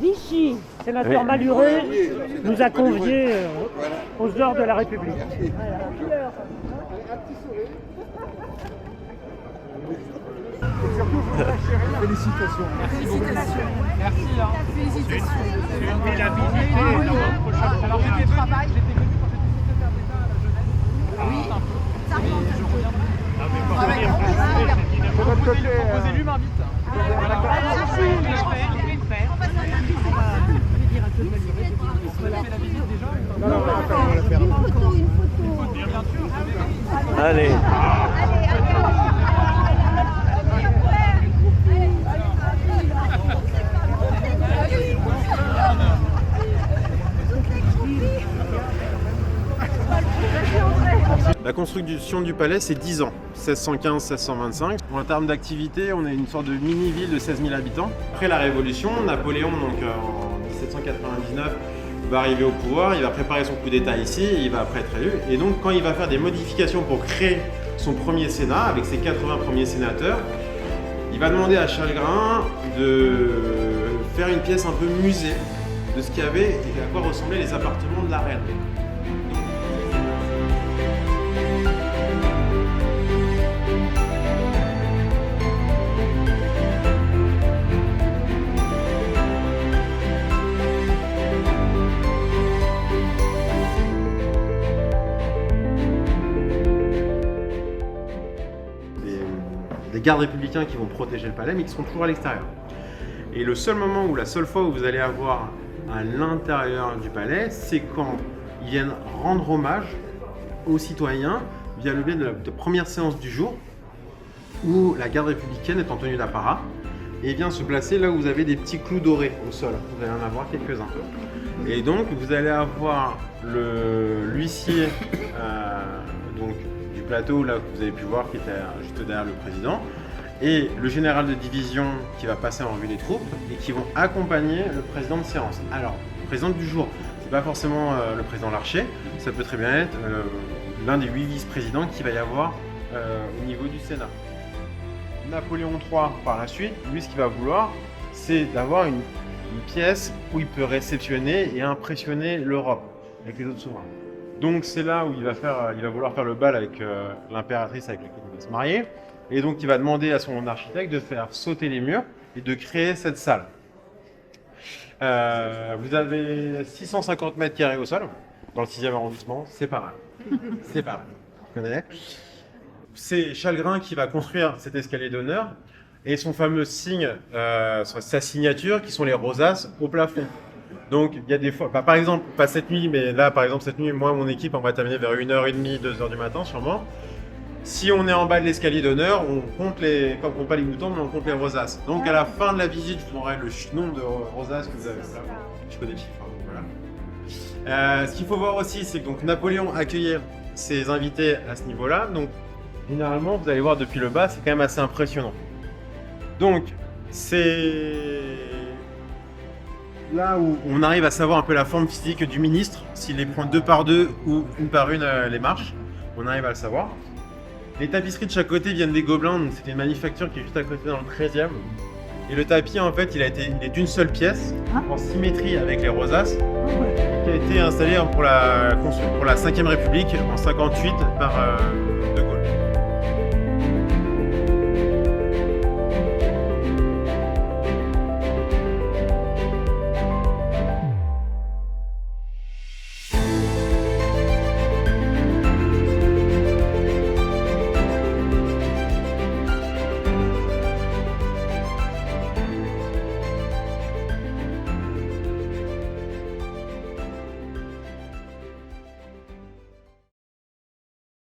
Vichy, sénateur malheureux, nous a conviés aux heures de la République. Félicitations. Félicitations. Merci. Félicitations. C'est une ville à visiter. Alors j'étais venu quand j'étais secrétaire d'État à la jeunesse. Oui, ça remonte. Et je reviendrai. Ah, mais pour venir c'est Vos élus m'invitent. Allez. La construction du palais, c'est 10 ans, 1615-1625. En termes d'activité, on est une sorte de mini-ville de 16 000 habitants. Après la Révolution, Napoléon, donc en 1799, va arriver au pouvoir, il va préparer son coup d'État ici, et il va après être élu. Et donc, quand il va faire des modifications pour créer son premier Sénat, avec ses 80 premiers sénateurs, il va demander à Charles Grain de faire une pièce un peu musée de ce qu'il y avait et à quoi ressemblaient les appartements de la reine. Des gardes républicains qui vont protéger le palais, mais qui seront toujours à l'extérieur. Et le seul moment où, la seule fois où vous allez avoir à l'intérieur du palais, c'est quand ils viennent rendre hommage aux citoyens via le biais de la première séance du jour, où la garde républicaine est en tenue d'apparat et vient se placer là où vous avez des petits clous dorés au sol. Vous allez en avoir quelques-uns. Et donc vous allez avoir l'huissier donc du plateau là que vous avez pu voir qui était juste derrière le président, et le général de division qui va passer en revue les troupes et qui vont accompagner le président de séance. Alors, le président du jour, c'est pas forcément le président Larcher, ça peut très bien être l'un des 8 vice-présidents qu'il va y avoir au niveau du Sénat. Napoléon III, par la suite, lui, ce qu'il va vouloir, c'est d'avoir une pièce où il peut réceptionner et impressionner l'Europe avec les autres souverains. Donc c'est là où il va vouloir faire le bal avec l'impératrice avec laquelle il va se marier. Et donc il va demander à son architecte de faire sauter les murs et de créer cette salle. Vous avez 650 mètres carrés au sol, dans le 6e arrondissement, c'est pas mal. C'est pas mal. Vous connaissez ? C'est Charles Grain qui va construire cet escalier d'honneur et son fameux signe, sa signature, qui sont les rosaces au plafond. Donc il y a des fois, par exemple, pas cette nuit, mais là par exemple cette nuit, moi mon équipe, on va terminer vers 1h30, 2h du matin sûrement. Si on est en bas de l'escalier d'honneur, on compte on compte pas les boutons, mais on compte les rosaces. Donc à la fin de la visite, je vous donnerai le nombre de rosaces que vous avez. Je connais les chiffres, voilà. Ce qu'il faut voir aussi, c'est que donc, Napoléon accueillait ses invités à ce niveau-là. Donc généralement, vous allez voir depuis le bas, c'est quand même assez impressionnant. Donc c'est là où on arrive à savoir un peu la forme physique du ministre, s'il les prend 2 par 2 ou 1 par 1 les marches, on arrive à le savoir. Les tapisseries de chaque côté viennent des Gobelins, donc c'était une manufacture qui est juste à côté dans le 13e. Et le tapis, en fait, il est d'une seule pièce, en symétrie avec les rosaces, qui a été installé pour la 5e République en 58 par De Gaulle.